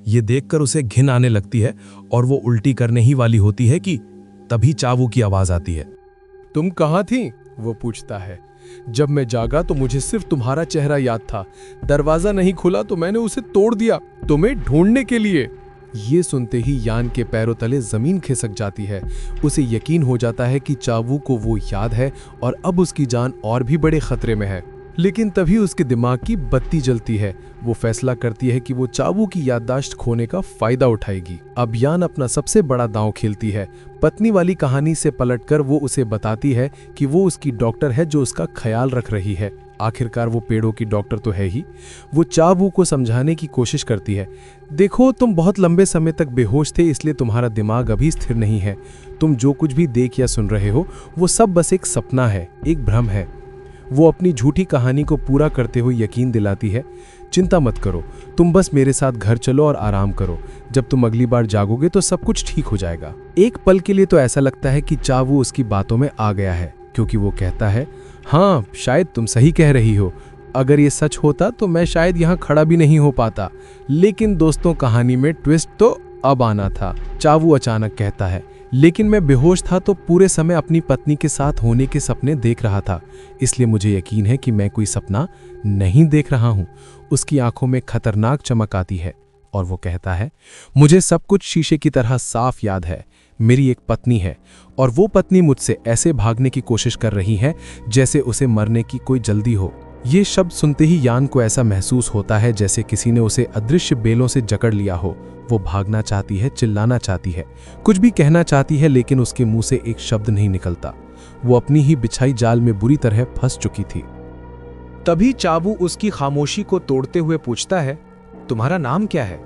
ये देखकर उसे घिन आने लगती है और वो उल्टी करने ही वाली होती है कि तभी चावू की आवाज आती है। तुम कहाँ थी? वो पूछता है। जब मैं जागा तो मुझे सिर्फ तुम्हारा चेहरा याद था। दरवाजा नहीं खुला तो मैंने उसे तोड़ दिया तुम्हें ढूंढने के लिए। ये सुनते ही यान के पैरों तले जमीन खिसक जाती है। उसे यकीन हो जाता है कि चावू को वो याद है और अब उसकी जान और भी बड़े खतरे में है। लेकिन तभी उसके दिमाग की बत्ती जलती है। वो फैसला करती है कि वो चावू की याददाश्त खोने का फायदा उठाएगी। अब यान अपना सबसे बड़ा दांव खेलती है। पत्नी वाली कहानी से पलटकर वो उसे बताती है कि वो उसकी डॉक्टर है जो उसका ख्याल रख रही है। आखिरकार वो पेड़ों की डॉक्टर तो है ही। वो चावू को समझाने की कोशिश करती है। देखो, तुम बहुत लंबे समय तक बेहोश थे, इसलिए तुम्हारा दिमाग अभी स्थिर नहीं है। तुम जो कुछ भी देख या सुन रहे हो वो सब बस एक सपना है, एक भ्रम है। वो अपनी झूठी कहानी को पूरा करते हुए यकीन दिलाती है, चिंता मत करो, तुम बस मेरे साथ घर चलो और आराम करो। जब तुम अगली बार जागोगे तो सब कुछ ठीक हो जाएगा। एक पल के लिए तो ऐसा लगता है कि चावू उसकी बातों में आ गया है, क्योंकि वो कहता है, हाँ शायद तुम सही कह रही हो। अगर ये सच होता तो मैं शायद यहाँ खड़ा भी नहीं हो पाता। लेकिन दोस्तों, कहानी में ट्विस्ट तो अब आना था। चावू अचानक कहता है, लेकिन मैं बेहोश था तो पूरे समय अपनी पत्नी के साथ होने के सपने देख रहा था, इसलिए मुझे यकीन है कि मैं कोई सपना नहीं देख रहा हूँ। उसकी आंखों में खतरनाक चमक आती है और वो कहता है, मुझे सब कुछ शीशे की तरह साफ याद है। मेरी एक पत्नी है और वो पत्नी मुझसे ऐसे भागने की कोशिश कर रही है जैसे उसे मरने की कोई जल्दी हो। ये शब्द सुनते ही यान को ऐसा महसूस होता है जैसे किसी ने उसे अदृश्य बेलों से जकड़ लिया हो। वो भागना चाहती है, चिल्लाना चाहती है, कुछ भी कहना चाहती है, लेकिन उसके मुंह से एक शब्द नहीं निकलता। वो अपनी ही बिछाई जाल में बुरी तरह फंस चुकी थी। तभी चावू उसकी खामोशी को तोड़ते हुए पूछता है, तुम्हारा नाम क्या है?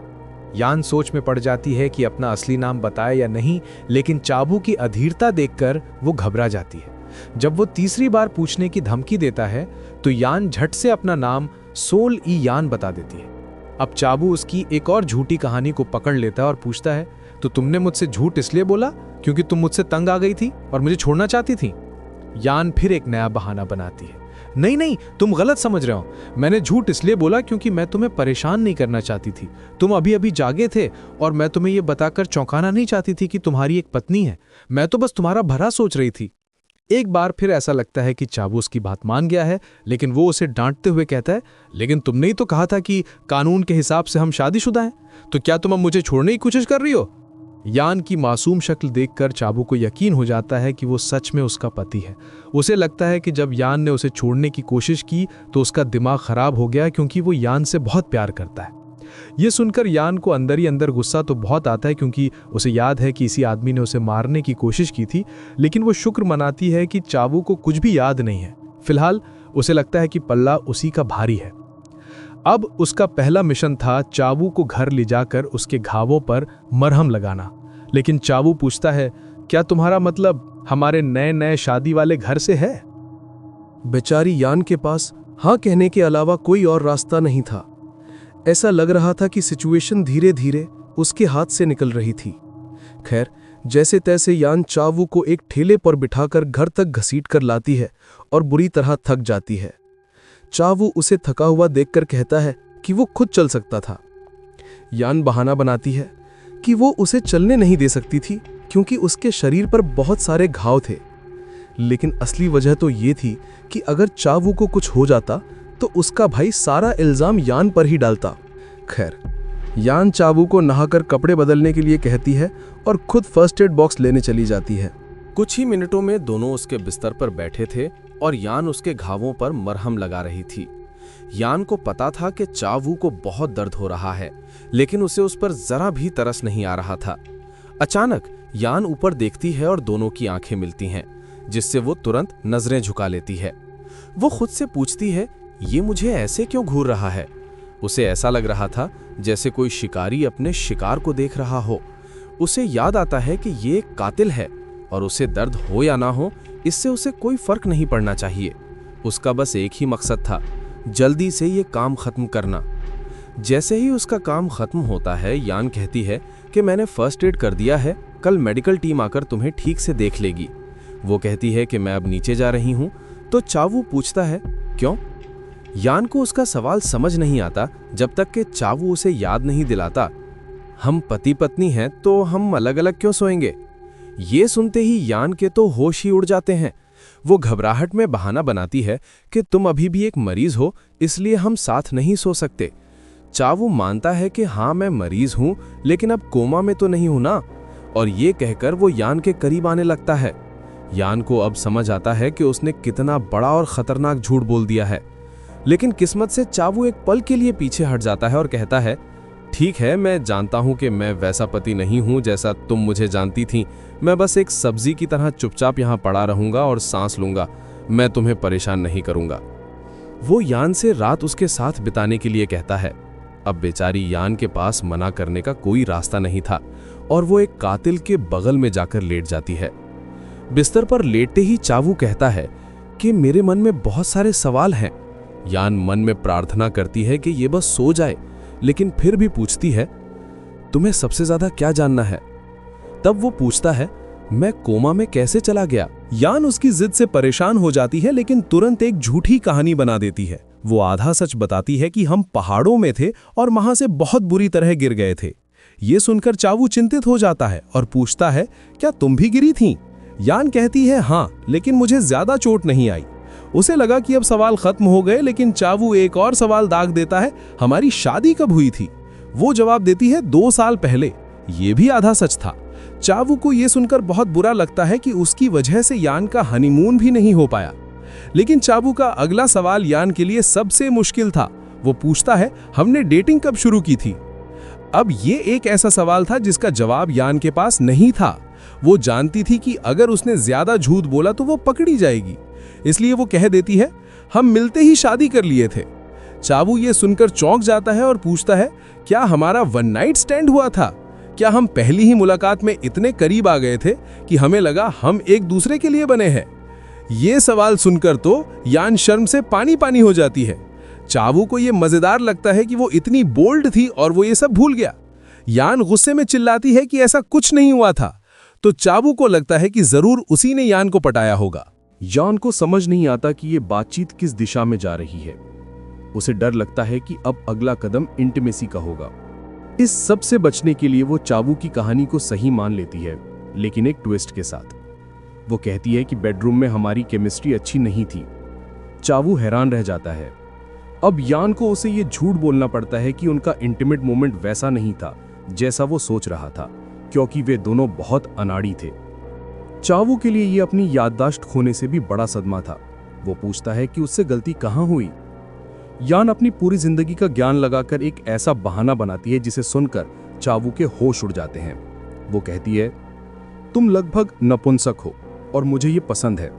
यान सोच में पड़ जाती है कि अपना असली नाम बताए या नहीं, लेकिन चावू की अधीरता देखकर वो घबरा जाती है। जब वो तीसरी बार पूछने की धमकी देता है तो यान झट से अपना नाम सोल ई यान बता देती है। अब चावू उसकी एक और झूठी कहानी को पकड़ लेता है और पूछता है, तो तुमने मुझसे झूठ इसलिए बोला क्योंकि तुम मुझसे तंग आ गई थी और मुझे छोड़ना चाहती थी? यान फिर एक नया बहाना बनाती है, नहीं नहीं, तुम गलत समझ रहे हो। मैंने झूठ इसलिए बोला क्योंकि मैं तुम्हें परेशान नहीं करना चाहती थी। तुम अभी अभी जागे थे और मैं तुम्हें यह बताकर चौंकाना नहीं चाहती थी कि तुम्हारी एक पत्नी है। मैं तो बस तुम्हारा भला सोच रही थी। एक बार फिर ऐसा लगता है कि चावू उसकी बात मान गया है, लेकिन वो उसे डांटते हुए कहता है, लेकिन तुमने ही तो कहा था कि कानून के हिसाब से हम शादीशुदा हैं, तो क्या तुम अब मुझे छोड़ने की कोशिश कर रही हो? यान की मासूम शक्ल देखकर चावू को यकीन हो जाता है कि वो सच में उसका पति है। उसे लगता है कि जब यान ने उसे छोड़ने की कोशिश की तो उसका दिमाग खराब हो गया, क्योंकि वो यान से बहुत प्यार करता है। ये सुनकर यान को अंदर ही अंदर गुस्सा तो बहुत आता है, क्योंकि उसे याद है कि इसी आदमी ने उसे मारने की कोशिश की थी। लेकिन वो शुक्र मनाती है कि चावू को कुछ भी याद नहीं है। फिलहाल उसे लगता है कि पल्ला उसी का भारी है। अब उसका पहला मिशन था चावू को घर ले जाकर उसके घावों पर मरहम लगाना। लेकिन चावू पूछता है, क्या तुम्हारा मतलब हमारे नए नए शादी वाले घर से है? बेचारी यान के पास हाँ कहने के अलावा कोई और रास्ता नहीं था। ऐसा लग रहा था कि सिचुएशन धीरे धीरे उसके हाथ से निकल रही थी। खैर, जैसे तैसे यान चावू को एक ठेले पर बिठाकर घर तक घसीट कर लाती है और बुरी तरह थक जाती है। चावू उसे थका हुआ देखकर कहता है कि वो खुद चल सकता था। यान बहाना बनाती है कि वो उसे चलने नहीं दे सकती थी क्योंकि उसके शरीर पर बहुत सारे घाव थे। लेकिन असली वजह तो ये थी कि अगर चावू को कुछ हो जाता तो उसका भाई सारा इल्जाम यान पर ही डालता। खैर, यान चावू को नहाकर कपड़े बदलने के लिए कहती है और खुद फर्स्ट एड बॉक्स लेने चली जाती है। कुछ ही मिनटों में दोनों उसके बिस्तर पर बैठे थे और यान उसके घावों पर मरहम लगा रही थी। यान को पता था कि चावू को बहुत दर्द हो रहा है, लेकिन उसे उस पर जरा भी तरस नहीं आ रहा था। अचानक यान ऊपर देखती है और दोनों की आंखें मिलती हैं, जिससे वो तुरंत नजरें झुका लेती है। वो खुद से पूछती है, ये मुझे ऐसे क्यों घूर रहा है? उसे ऐसा लग रहा था जैसे कोई शिकारी अपने शिकार को देख रहा हो। उसे याद आता है कि ये एक कातिल है और उसे दर्द हो या ना हो, इससे उसे कोई फर्क नहीं पड़ना चाहिए। उसका बस एक ही मकसद था, जल्दी से ये काम खत्म करना। जैसे ही उसका काम खत्म होता है, यान कहती है कि मैंने फर्स्ट एड कर दिया है, कल मेडिकल टीम आकर तुम्हें ठीक से देख लेगी। वो कहती है कि मैं अब नीचे जा रही हूँ। तो चावू पूछता है, क्यों? यान को उसका सवाल समझ नहीं आता जब तक कि चावू उसे याद नहीं दिलाता हम पति पत्नी हैं तो हम अलग अलग क्यों सोएंगे? ये सुनते ही यान के तो होश ही उड़ जाते हैं। वो घबराहट में बहाना बनाती है कि तुम अभी भी एक मरीज हो, इसलिए हम साथ नहीं सो सकते। चावू मानता है कि हाँ मैं मरीज हूं, लेकिन अब कोमा में तो नहीं हूं ना, और ये कहकर वो यान के करीब आने लगता है। यान को अब समझ आता है कि उसने कितना बड़ा और खतरनाक झूठ बोल दिया है, लेकिन किस्मत से चावू एक पल के लिए पीछे हट जाता है और कहता है, ठीक है, मैं जानता हूं कि मैं वैसा पति नहीं हूं जैसा तुम मुझे जानती थी। मैं बस एक सब्जी की तरह चुपचाप यहां पड़ा रहूंगा और सांस लूंगा। मैं तुम्हें परेशान नहीं करूंगा। वो यान से रात उसके साथ बिताने के लिए कहता है। अब बेचारी यान के पास मना करने का कोई रास्ता नहीं था और वो एक कातिल के बगल में जाकर लेट जाती है। बिस्तर पर लेटते ही चावू कहता है कि मेरे मन में बहुत सारे सवाल हैं। यान मन में प्रार्थना करती है कि ये बस सो जाए, लेकिन फिर भी पूछती है, तुम्हें सबसे ज्यादा क्या जानना है? तब वो पूछता है, मैं कोमा में कैसे चला गया? यान उसकी जिद से परेशान हो जाती है, लेकिन तुरंत एक झूठी कहानी बना देती है। वो आधा सच बताती है कि हम पहाड़ों में थे और वहां से बहुत बुरी तरह गिर गए थे। ये सुनकर चावू चिंतित हो जाता है और पूछता है, क्या तुम भी गिरी थीं? यान कहती है, हाँ, लेकिन मुझे ज्यादा चोट नहीं आई। उसे लगा कि अब सवाल खत्म हो गए, लेकिन चावू एक और सवाल दाग देता है, हमारी शादी कब हुई थी? वो जवाब देती है, 2 साल पहले। ये भी आधा सच था। चावू को यह सुनकर बहुत बुरा लगता है कि उसकी वजह से यान का हनीमून भी नहीं हो पाया। लेकिन चावू का अगला सवाल यान के लिए सबसे मुश्किल था। वो पूछता है, हमने डेटिंग कब शुरू की थी? अब ये एक ऐसा सवाल था जिसका जवाब यान के पास नहीं था। वो जानती थी कि अगर उसने ज्यादा झूठ बोला तो वो पकड़ी जाएगी, इसलिए वो कह देती है, हम मिलते ही शादी कर लिए थे। चावू ये सुनकर चौंक जाता है और पूछता है, क्या हमारा 1 नाइट स्टैंड हुआ था? क्या हम पहली ही मुलाकात में इतने करीब आ गए थे कि हमें लगा हम एक दूसरे के लिए बने हैं? ये सवाल सुनकर तो यान शर्म से पानी पानी हो जाती है। चावू को ये मजेदार लगता है कि वो इतनी बोल्ड थी और वो ये सब भूल गया। यान गुस्से में चिल्लाती है कि ऐसा कुछ नहीं हुआ था, तो चावू को लगता है कि जरूर उसी ने यान को पटाया होगा। यान को समझ नहीं आता कि ये बातचीत किस दिशा में जा रही है। उसे डर लगता है कि अब अगला कदम इंटीमेसी का होगा। इस सब से बचने के लिए वो चावू की कहानी को सही मान लेती है, लेकिन एक ट्विस्ट के साथ। वो कहती है कि बेडरूम में हमारी केमिस्ट्री अच्छी नहीं थी। चावू हैरान रह जाता है। अब यान को उसे ये झूठ बोलना पड़ता है कि उनका इंटीमेट मोमेंट वैसा नहीं था जैसा वो सोच रहा था, क्योंकि वे दोनों बहुत अनाड़ी थे। चावू के लिए ये अपनी याददाश्त खोने से भी बड़ा सदमा था। वो पूछता है कि उससे गलती कहाँ हुई। यान अपनी पूरी जिंदगी का ज्ञान लगाकर एक ऐसा बहाना बनाती है जिसे सुनकर चावू के होश उड़ जाते हैं। वो कहती है, तुम लगभग नपुंसक हो और मुझे ये पसंद है।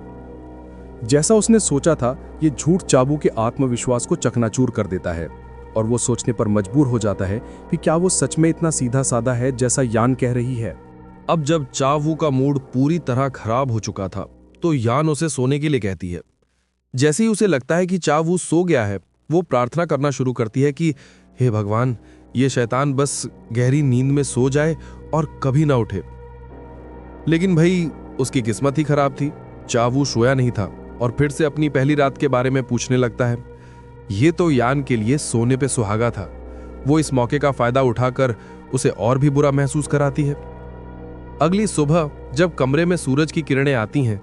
जैसा उसने सोचा था, ये झूठ चावू के आत्मविश्वास को चकनाचूर कर देता है और वो सोचने पर मजबूर हो जाता है कि क्या वो सच में इतना सीधा साधा है जैसा यान कह रही है। अब जब चावू का मूड पूरी तरह खराब हो चुका था, तो यान उसे सोने के लिए कहती है। जैसे ही उसे लगता है कि चावू सो गया है, वो प्रार्थना करना शुरू करती है कि हे भगवान, ये शैतान बस गहरी नींद में सो जाए और कभी ना उठे। लेकिन भाई, उसकी किस्मत ही खराब थी। चावू सोया नहीं था और फिर से अपनी पहली रात के बारे में पूछने लगता है। ये तो यान के लिए सोने पे सुहागा था। वो इस मौके का फायदा उठाकर उसे और भी बुरा महसूस कराती है। अगली सुबह जब कमरे में सूरज की किरणें आती हैं,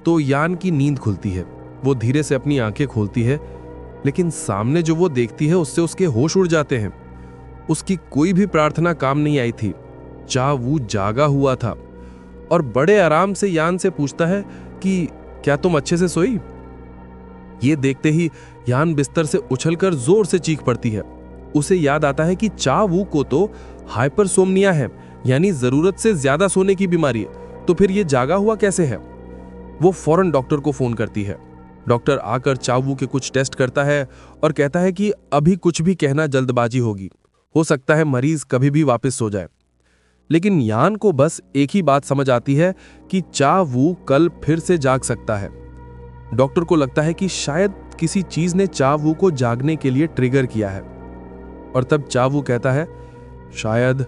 तो यान की नींद खुलती है। वो धीरे से अपनी आंखें खोलती है, लेकिन सामने जो वो देखती है उससे उसके होश उड़ जाते हैं। उसकी कोई भी प्रार्थना काम नहीं आई थी। चावू जागा हुआ था और बड़े आराम से यान से पूछता है कि क्या तुम अच्छे से सोई? ये देखते ही यान बिस्तर से उछलकर जोर से चीख पड़ती है। उसे याद आता है कि चावू को तो हाइपरसोमनिया है, यानी जरूरत से ज्यादा सोने की बीमारी है, तो फिर ये जागा हुआ कैसे है? वो फौरन डॉक्टर को फोन करती है। डॉक्टर आकर चावू के कुछ टेस्ट करता है और कहता है कि अभी कुछ भी कहना जल्दबाजी होगी, हो सकता है मरीज कभी भी वापस सो जाए। लेकिन यान को बस एक ही बात समझ आती है कि चावू कल फिर से जाग सकता है। डॉक्टर को लगता है कि शायद किसी चीज ने चावू को जागने के लिए ट्रिगर किया है, और तब चावू कहता है, शायद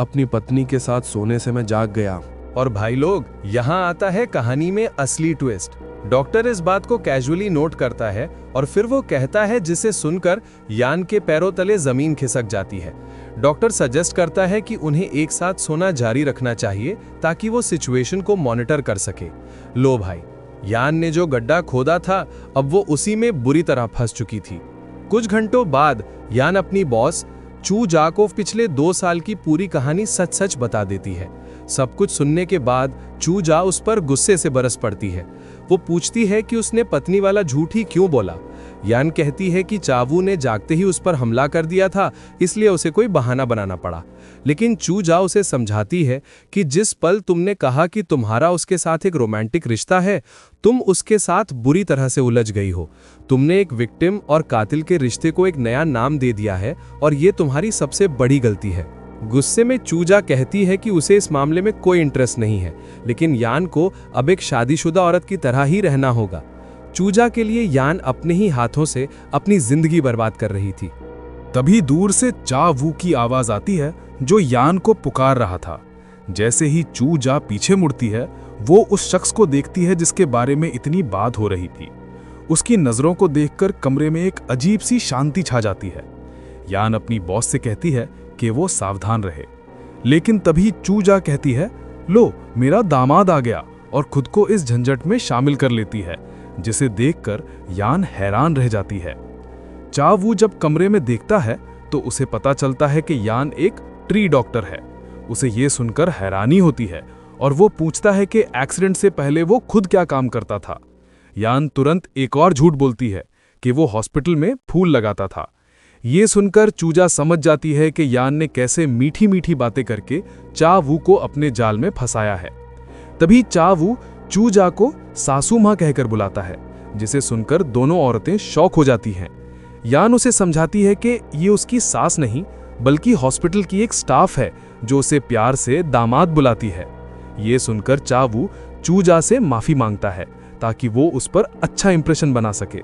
अपनी पत्नी के साथ सोने से मैं जाग गया। और भाई लोग, यहाँ आता है कहानी में असली ट्विस्ट। डॉक्टर इस बात को कैजुअली नोट करता है और फिर वो कहता है, जिसे सुनकर यान के पैरों तले जमीन खिसक जाती है। डॉक्टर सजेस्ट करता है कि उन्हें एक साथ सोना जारी रखना चाहिए ताकि वो सिचुएशन को मॉनिटर कर सके। लो भाई, यान ने जो गड्ढा खोदा था अब वो उसी में बुरी तरह फंस चुकी थी। कुछ घंटों बाद यान अपनी बॉस चू जा को पिछले 2 साल की पूरी कहानी सच सच बता देती है। सब कुछ सुनने के बाद चू जा उस पर गुस्से से बरस पड़ती है। वो पूछती है कि उसने पत्नी वाला झूठ ही क्यों बोला। यान कहती है कि चावू ने जागते ही उस पर हमला कर दिया था, इसलिए उसे कोई बहाना बनाना पड़ा। लेकिन चू जा उसे समझाती है कि जिस पल तुमने कहा कि तुम्हारा उसके साथ एक रोमांटिक रिश्ता है, तुम उसके साथ बुरी तरह से उलझ गई हो। तुमने एक विक्टिम और कातिल के रिश्ते को एक नया नाम दे दिया है और ये तुम्हारी सबसे बड़ी गलती है। गुस्से में चूजा कहती है कि उसे इस मामले में कोई इंटरेस्ट नहीं है, लेकिन यान को अब एक शादीशुदा औरत की तरह ही रहना होगा। चूजा के लिए यान अपने ही हाथों से अपनी जिंदगी बर्बाद कर रही थी। तभी दूर से चा वू की आवाज आती है जो यान को पुकार रहा था। जैसे ही चू जा पीछे मुड़ती है, वो उस शख्स को देखती है जिसके बारे में इतनी बात हो रही थी। उसकी नजरों को देखकर कमरे में एक अजीब सी शांति छा जाती है। यान अपनी बॉस से कहती है कि वो सावधान रहे, लेकिन तभी चू जा कहती है, लो मेरा दामाद आ गया, और खुद को इस झंझट में शामिल कर लेती है, जिसे देखकर यान हैरान रह जाती है। चा वू जब कमरे में देखता है तो उसे पता चलता है कि यान एक ट्री डॉक्टर है। उसे ये सुनकर हैरानी होती है और वो पूछता है कि एक्सीडेंट से पहले वो खुद क्या काम करता था। यान तुरंत एक और झूठ बोलती है कि वो हॉस्पिटल में फूल लगाता था। ये सुनकर चूजा समझ जाती है कि यान ने कैसे मीठी मीठी बातें करके चा वू को अपने जाल में फंसाया है। तभी चा वू चूजा को सासू मां कहकर बुलाता है, जिसे सुनकर दोनों औरतें शॉक हो जाती हैं। यान उसे समझाती है कि ये उसकी सास नहीं बल्कि हॉस्पिटल की एक स्टाफ है जो उसे प्यार से दामाद बुलाती है। ये सुनकर चा वू चूजा से माफी मांगता है ताकि वो उस पर अच्छा इंप्रेशन बना सके।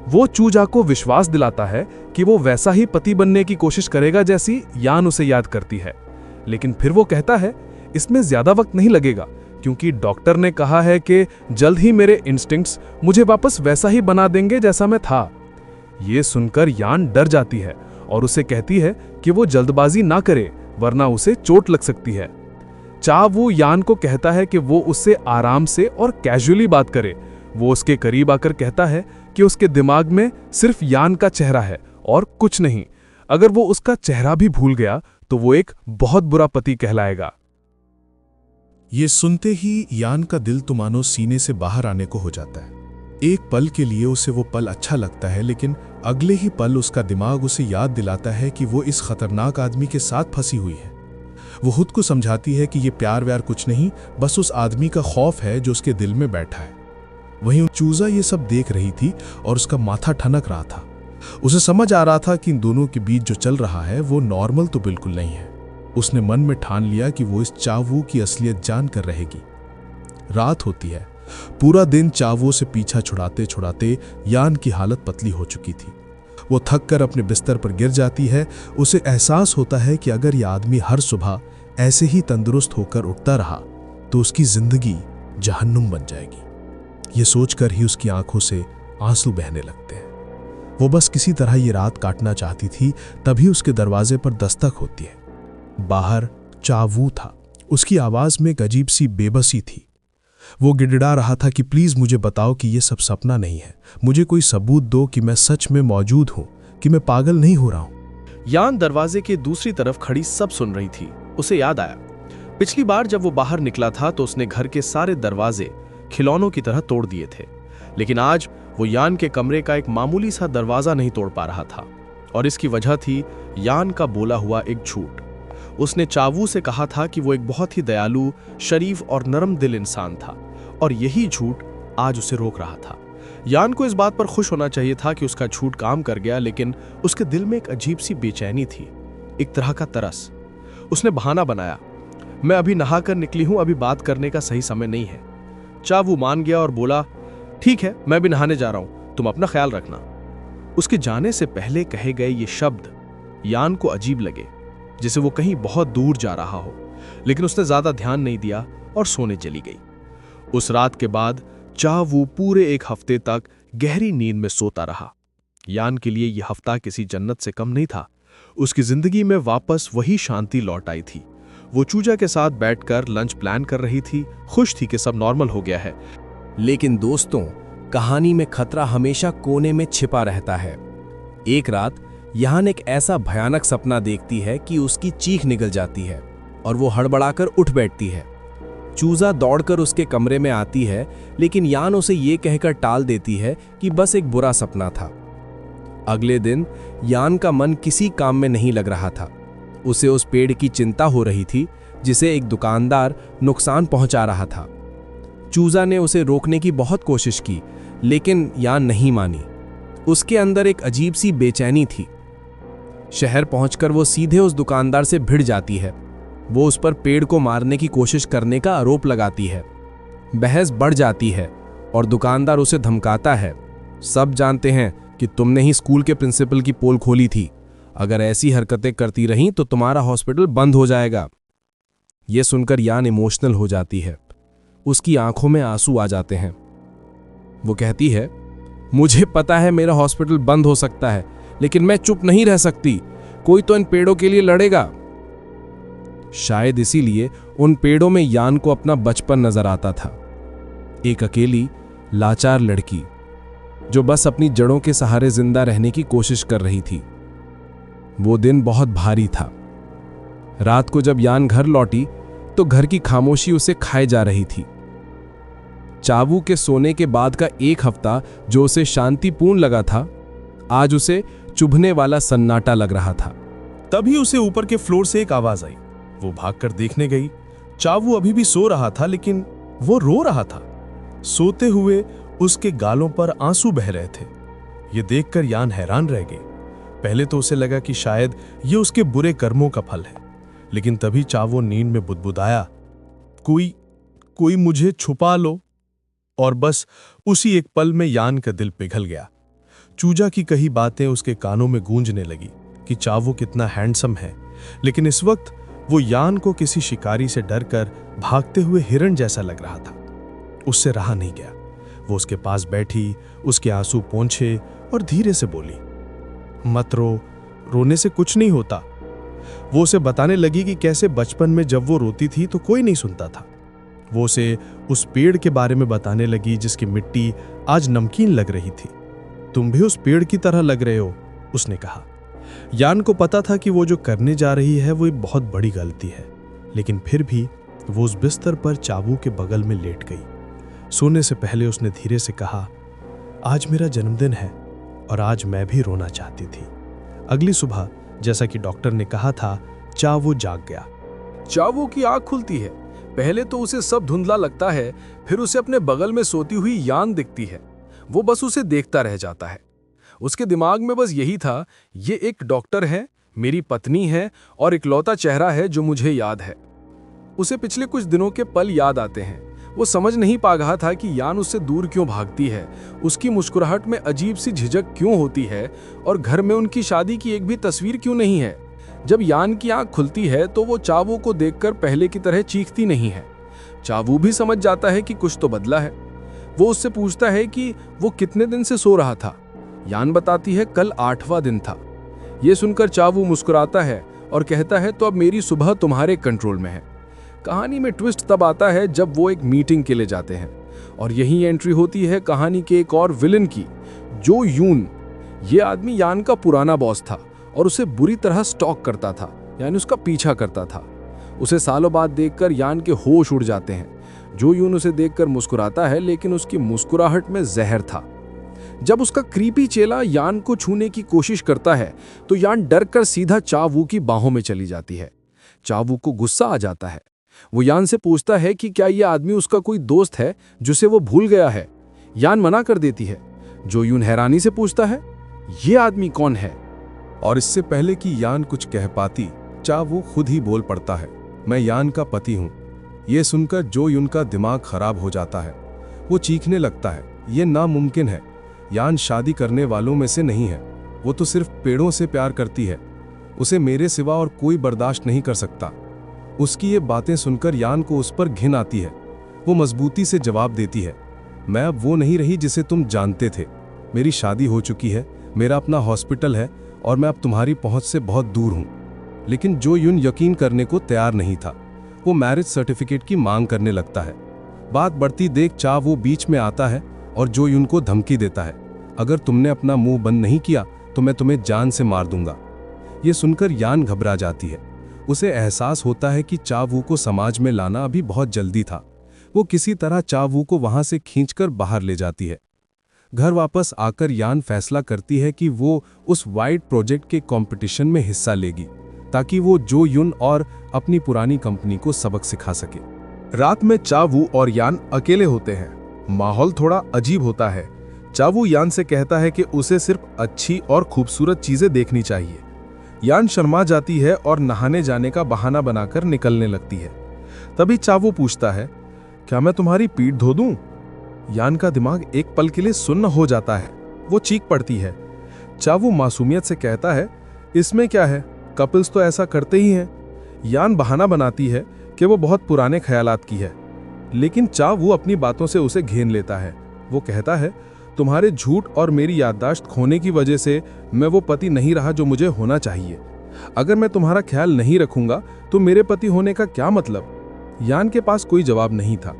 वो चूजा को विश्वास दिलाता है कि वो वैसा ही पति बनने की कोशिश करेगा जैसी यान उसे याद करती है। लेकिन फिर वो कहता है, इसमें ज्यादा वक्त नहीं लगेगा क्योंकि डॉक्टर ने कहा है कि जल्द ही मेरे इंस्टिंक्ट्स मुझे वापस वैसा ही बना देंगे जैसा मैं था। ये सुनकर यान डर जाती है और उसे कहती है कि वो जल्दबाजी ना करे वरना उसे चोट लग सकती है। चा वू यान को कहता है कि वो उससे आराम से और कैजुअली बात करे। वो उसके करीब आकर कहता है कि उसके दिमाग में सिर्फ यान का चेहरा है और कुछ नहीं। अगर वो उसका चेहरा भी भूल गया तो वो एक बहुत बुरा पति कहलाएगा। ये सुनते ही यान का दिल तो मानो सीने से बाहर आने को हो जाता है। एक पल के लिए उसे वो पल अच्छा लगता है, लेकिन अगले ही पल उसका दिमाग उसे याद दिलाता है कि वो इस खतरनाक आदमी के साथ फंसी हुई है। वो खुद को समझाती है कि ये प्यार व्यार कुछ नहीं, बस उस आदमी का खौफ है जो उसके दिल में बैठा है। वहीं चूजा ये सब देख रही थी और उसका माथा ठनक रहा था। उसे समझ आ रहा था कि इन दोनों के बीच जो चल रहा है वो नॉर्मल तो बिल्कुल नहीं है। उसने मन में ठान लिया कि वो इस चावू की असलियत जानकर रहेगी। रात होती है। पूरा दिन चावू से पीछा छुड़ाते छुड़ाते यान की हालत पतली हो चुकी थी। वो थक कर अपने बिस्तर पर गिर जाती है। उसे एहसास होता है कि अगर यह आदमी हर सुबह ऐसे ही तंदुरुस्त होकर उठता रहा तो उसकी जिंदगी जहन्नुम बन जाएगी। ये सोचकर ही उसकी आंखों से आंसू बहने लगते हैं। वो बस किसी तरह ये रात काटना चाहती थी। तभी उसके दरवाजे पर दस्तक होती है। बाहर चावू था। उसकी आवाज में एक अजीब सी बेबसी थी। वो गिड़गिड़ा रहा था कि प्लीज मुझे बताओ कि ये सब सपना नहीं है। मुझे कोई सबूत दो कि मैं सच में मौजूद हूं, कि मैं पागल नहीं हो रहा हूं। यान दरवाजे के दूसरी तरफ खड़ी सब सुन रही थी। उसे याद आया, पिछली बार जब वो बाहर निकला था तो उसने घर के सारे दरवाजे खिलौनों की तरह तोड़ दिए थे, लेकिन आज वो यान के कमरे का एक मामूली सा दरवाजा नहीं तोड़ पा रहा था। और इसकी वजह थी यान का बोला हुआ एक झूठ। उसने चावू से कहा था कि वो एक बहुत ही दयालु, शरीफ और नरम दिल इंसान था, और यही झूठ आज उसे रोक रहा था। यान को इस बात पर खुश होना चाहिए था कि उसका झूठ काम कर गया, लेकिन उसके दिल में एक अजीब सी बेचैनी थी, एक तरह का तरस। उसने बहाना बनाया, मैं अभी नहा कर निकली हूं, अभी बात करने का सही समय नहीं है। चावू मान गया और बोला, ठीक है, मैं भी नहाने जा रहा हूं, तुम अपना ख्याल रखना। उसके जाने से पहले कहे गए ये शब्द यान को अजीब लगे, जिसे वो कहीं बहुत दूर जा रहा हो, लेकिन उसने ज्यादा ध्यान नहीं दिया और सोने चली गई। उस रात के बाद चावू पूरे एक हफ्ते तक गहरी नींद में सोता रहा। यान के लिए यह हफ्ता किसी जन्नत से कम नहीं था। उसकी जिंदगी में वापस वही शांति लौट आई थी। वो चूजा के साथ बैठकर लंच प्लान कर रही थी, खुश थी कि सब नॉर्मल हो गया है। लेकिन दोस्तों, कहानी में खतरा हमेशा कोने में छिपा रहता है। एक रात यान एक ऐसा भयानक सपना देखती है कि उसकी चीख निकल जाती है और वो हड़बड़ाकर उठ बैठती है। चूजा दौड़कर उसके कमरे में आती है, लेकिन यान उसे ये कहकर टाल देती है कि बस एक बुरा सपना था। अगले दिन यान का मन किसी काम में नहीं लग रहा था। उसे उस पेड़ की चिंता हो रही थी जिसे एक दुकानदार नुकसान पहुंचा रहा था। चूजा ने उसे रोकने की बहुत कोशिश की, लेकिन यान नहीं मानी। उसके अंदर एक अजीब सी बेचैनी थी। शहर पहुंचकर वो सीधे उस दुकानदार से भिड़ जाती है। वो उस पर पेड़ को मारने की कोशिश करने का आरोप लगाती है। बहस बढ़ जाती है और दुकानदार उसे धमकाता है। सब जानते हैं कि तुमने ही स्कूल के प्रिंसिपल की पोल खोली थी। अगर ऐसी हरकतें करती रहीं तो तुम्हारा हॉस्पिटल बंद हो जाएगा। यह सुनकर यान इमोशनल हो जाती है। उसकी आंखों में आंसू आ जाते हैं। वो कहती है, मुझे पता है मेरा हॉस्पिटल बंद हो सकता है, लेकिन मैं चुप नहीं रह सकती। कोई तो इन पेड़ों के लिए लड़ेगा। शायद इसीलिए उन पेड़ों में यान को अपना बचपन नजर आता था। एक अकेली लाचार लड़की जो बस अपनी जड़ों के सहारे जिंदा रहने की कोशिश कर रही थी। वो दिन बहुत भारी था। रात को जब यान घर लौटी तो घर की खामोशी उसे खाए जा रही थी। चावू के सोने के बाद का एक हफ्ता जो उसे शांतिपूर्ण लगा था, आज उसे चुभने वाला सन्नाटा लग रहा था। तभी उसे ऊपर के फ्लोर से एक आवाज आई। वो भागकर देखने गई। चावू अभी भी सो रहा था, लेकिन वो रो रहा था। सोते हुए उसके गालों पर आंसू बह रहे थे। ये देखकर यान हैरान रह गई। पहले तो उसे लगा कि शायद ये उसके बुरे कर्मों का फल है, लेकिन तभी चावू नींद में बुदबुदाया, कोई मुझे छुपा लो। और बस उसी एक पल में यान का दिल पिघल गया। चूजा की कही बातें उसके कानों में गूंजने लगी कि चावू कितना हैंडसम है, लेकिन इस वक्त वो यान को किसी शिकारी से डरकर भागते हुए हिरण जैसा लग रहा था। उससे रहा नहीं गया। वो उसके पास बैठी, उसके आंसू पोंछे और धीरे से बोली, मत रो, रोने से कुछ नहीं होता। वो उसे बताने लगी कि कैसे बचपन में जब वो रोती थी तो कोई नहीं सुनता था। वो उसे उस पेड़ के बारे में बताने लगी जिसकी मिट्टी आज नमकीन लग रही थी। तुम भी उस पेड़ की तरह लग रहे हो, उसने कहा। यान को पता था कि वो जो करने जा रही है वो एक बहुत बड़ी गलती है, लेकिन फिर भी वो उस बिस्तर पर चावू के बगल में लेट गई। सोने से पहले उसने धीरे से कहा, आज मेरा जन्मदिन है और आज मैं भी रोना चाहती थी। अगली सुबह जैसा कि डॉक्टर ने कहा था, चावू जाग गया। चावू की आंख खुलती है। पहले तो उसे सब धुंधला लगता है, फिर उसे अपने बगल में सोती हुई यान दिखती है। वो बस उसे देखता रह जाता है। उसके दिमाग में बस यही था, ये एक डॉक्टर है, मेरी पत्नी है और इकलौता चेहरा है जो मुझे याद है। उसे पिछले कुछ दिनों के पल याद आते हैं। वो समझ नहीं पा रहा था कि यान उससे दूर क्यों भागती है, उसकी मुस्कुराहट में अजीब सी झिझक क्यों होती है और घर में उनकी शादी की एक भी तस्वीर क्यों नहीं है। जब यान की आंख खुलती है तो वो चावू को देखकर पहले की तरह चीखती नहीं है। चावू भी समझ जाता है कि कुछ तो बदला है। वो उससे पूछता है कि वो कितने दिन से सो रहा था। यान बताती है कल 8वां दिन था। ये सुनकर चावू मुस्कुराता है और कहता है, तो अब मेरी सुबह तुम्हारे कंट्रोल में है। कहानी में ट्विस्ट तब आता है जब वो एक मीटिंग के लिए जाते हैं और यही एंट्री होती है कहानी के एक और विलन की, जो यून। ये आदमी यान का पुराना बॉस था और उसे बुरी तरह स्टॉक करता था, यानी उसका पीछा करता था। उसे सालों बाद देखकर यान के होश उड़ जाते हैं। जो यून उसे देखकर मुस्कुराता है, लेकिन उसकी मुस्कुराहट में जहर था। जब उसका क्रीपी चेला यान को छूने की कोशिश करता है तो यान डरकर सीधा चावू की बाहों में चली जाती है। चावू को गुस्सा आ जाता है। वो यान से पूछता है कि क्या यह आदमी उसका कोई दोस्त है जिसे वो भूल गया है। यान मना कर देती है। जो यून हैरानी से पूछता है, ये आदमी कौन है? और इससे पहले कि यान कुछ कह पाती, चावू खुद ही बोल पड़ता है, मैं यान का पति हूं। यह सुनकर जो यून का दिमाग खराब हो जाता है। वो चीखने लगता है, यह नामुमकिन है। यान शादी करने वालों में से नहीं है। वो तो सिर्फ पेड़ों से प्यार करती है। उसे मेरे सिवा और कोई बर्दाश्त नहीं कर सकता। उसकी ये बातें सुनकर यान को उस पर घिन आती है। वो मजबूती से जवाब देती है, मैं अब वो नहीं रही जिसे तुम जानते थे। मेरी शादी हो चुकी है, मेरा अपना हॉस्पिटल है और मैं अब तुम्हारी पहुंच से बहुत दूर हूं। लेकिन जो यून यकीन करने को तैयार नहीं था। वो मैरिज सर्टिफिकेट की मांग करने लगता है। बात बढ़ती देख चा वो बीच में आता है और जो यून को धमकी देता है, अगर तुमने अपना मुंह बंद नहीं किया तो मैं तुम्हें जान से मार दूंगा। ये सुनकर यान घबरा जाती है। उसे एहसास होता है कि चा वू को समाज में लाना अभी बहुत जल्दी था। वो किसी तरह चा वू को वहां से खींचकर बाहर ले जाती है। घर वापस आकर यान फैसला करती है कि वो उस वाइड प्रोजेक्ट के कंपटीशन में हिस्सा लेगी ताकि वो जो यून और अपनी पुरानी कंपनी को सबक सिखा सके। रात में चा वू और यान अकेले होते हैं। माहौल थोड़ा अजीब होता है। चा वू यान से कहता है कि उसे सिर्फ अच्छी और खूबसूरत चीजें देखनी चाहिए। यान शर्मा जाती है और नहाने जाने का बहाना बनाकर निकलने लगती है। तभी चा वू पूछता है, क्या मैं तुम्हारी पीठ धो दूं? यान का दिमाग एक पल के लिए सुन्न हो जाता है। वो चीख पड़ती है। चा वू मासूमियत से कहता है, इसमें क्या है, कपल्स तो ऐसा करते ही हैं। यान बहाना बनाती है कि वो बहुत पुराने ख्यालात की है, लेकिन चा वू अपनी बातों से उसे घेन लेता है। वो कहता है, तुम्हारे झूठ और मेरी याददाश्त खोने की वजह से मैं वो पति नहीं रहा जो मुझे होना चाहिए। अगर मैं तुम्हारा ख्याल नहीं रखूंगा तो मेरे पति होने का क्या मतलब? यान के पास कोई जवाब नहीं था।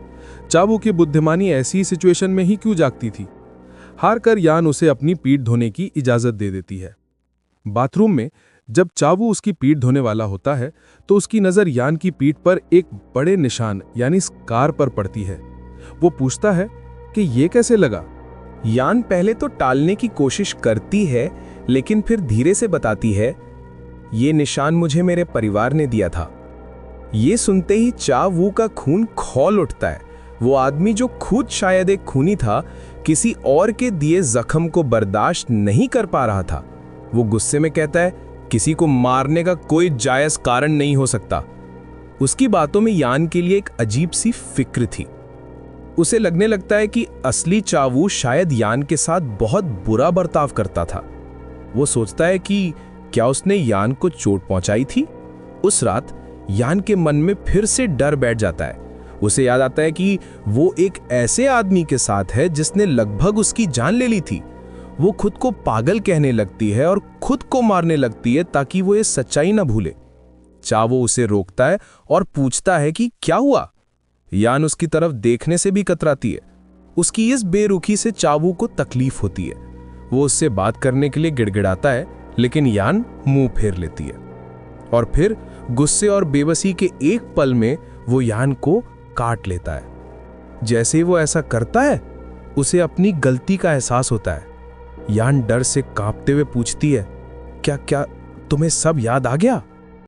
चा वू की बुद्धिमानी ऐसी सिचुएशन में ही क्यों जागती थी? हार कर यान उसे अपनी पीठ धोने की इजाजत दे देती है। बाथरूम में जब चा वू उसकी पीठ धोने वाला होता है तो उसकी नजर यान की पीठ पर एक बड़े निशान यानी स्कार पर पड़ती है। वो पूछता है कि ये कैसे लगा? यान पहले तो टालने की कोशिश करती है, लेकिन फिर धीरे से बताती है, ये निशान मुझे मेरे परिवार ने दिया था। ये सुनते ही चा वू का खून खौल उठता है। वो आदमी जो खुद शायद एक खूनी था, किसी और के दिए जख्म को बर्दाश्त नहीं कर पा रहा था। वो गुस्से में कहता है, किसी को मारने का कोई जायज कारण नहीं हो सकता। उसकी बातों में यान के लिए एक अजीब सी फिक्र थी। उसे लगने लगता है कि असली चा वू शायद यान के साथ बहुत बुरा बर्ताव करता था। वो सोचता है कि क्या उसने यान को चोट पहुंचाई थी? उस रात यान के मन में फिर से डर बैठ जाता है। उसे याद आता है कि वो एक ऐसे आदमी के साथ है जिसने लगभग उसकी जान ले ली थी। वो खुद को पागल कहने लगती है और खुद को मारने लगती है ताकि वो ये सच्चाई न भूले। चा वो उसे रोकता है और पूछता है कि क्या हुआ? यान उसकी तरफ देखने से भी कतराती है। उसकी इस बेरुखी से चा वू को तकलीफ होती है। वो उससे बात करने के लिए गिड़गिड़ाता है, लेकिन यान मुंह फेर लेती है और फिर गुस्से और बेबसी के एक पल में वो यान को काट लेता है। जैसे ही वो ऐसा करता है, उसे अपनी गलती का एहसास होता है। यान डर से कांपते हुए पूछती है, क्या तुम्हें सब याद आ गया?